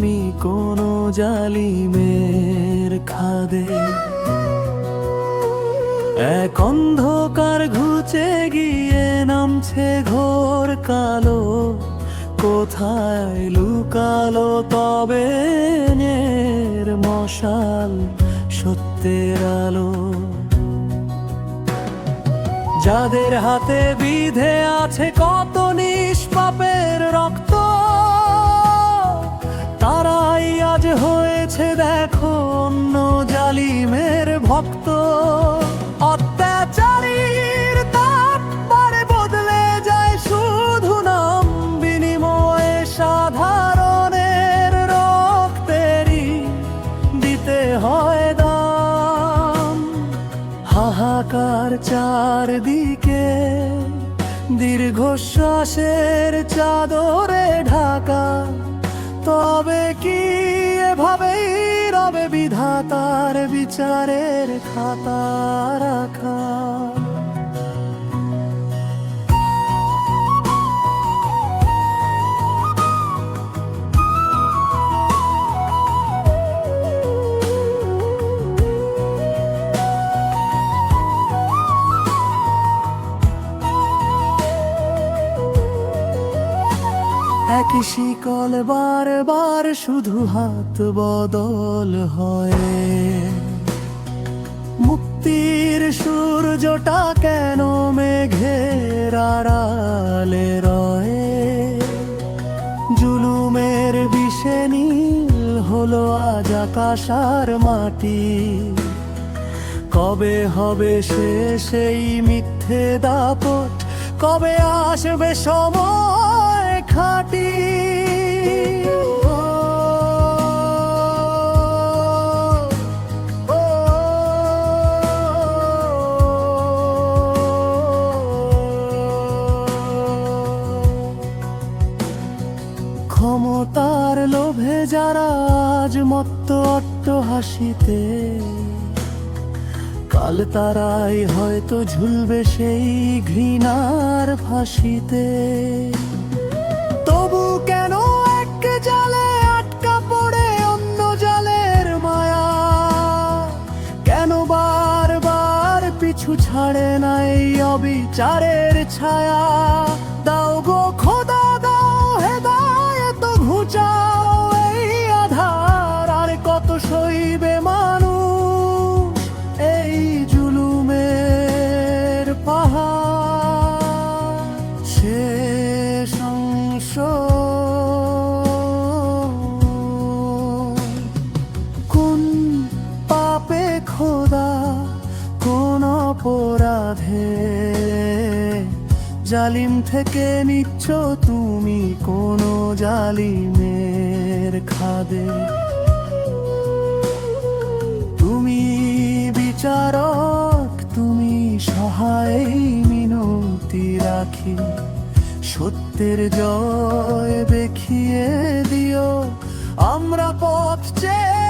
তুমি কোনো জালিমের খাদে। এক অন্ধকার ঘুচে গিয়ে নামছে ঘোর কালো, কোথায় লুকালো তবে নের মশাল সত্যের আলো। যাদের হাতে বিধে আছে কত নিষ্পাপের রক্ত, তারাই আজ হয়েছে দেখো অন্য জালিমের ভক্ত। অত্যাচারীর তারপরে বদলে যায় শুধু নাম, বিনিময়ে সাধারণের রক্তেরই দিতে হয় দাম। হাহাকার চারদিকে দীর্ঘশ্বাসের চাদরে ঢাকা, তবে কি এভাবেই রবে বিধাতার বিচারের খাতা রাখা। একই শিকল বারবার শুধু হাত বদল হয়, মুক্তির সূর্যটা কেন মেঘের আড়ালে রয়ে। জুলুমের বিষে নীল হলো আজ আকাশ আর মাটি, কবে হবে শেষ এই মিথ্যে দাপট, কবে আসবে সময় খাঁটি। ক্ষমতার লোভে যারা আজ মত্ত অট্টহাসিতে, কাল তারাই হয়তো ঝুলবে সেই ঘৃণার ফাঁসিতে। তবু কেন এক জালে আটকা পড়ে অন্য জালের মায়া, কেন বারবার পিছু ছাড়ে না এই অবিচারের ছায়া। দাও গো খোদা দাও হেদায়েত, ঘুচাও এই আধার, আর কত সইবে মানুষ এই জুলুমের পাহাড়। শেষ অংশ কোন পাপে খোদা, কোন অপরাধে জালিম থেকে নিচ্ছ তুমি কোনো জালিমের খাদে। তুমি বিচারক, তুমি সহায় মিনতি রাখি, সত্যের জয় দেখিয়ে দিও। আমরা পথ চেয়ে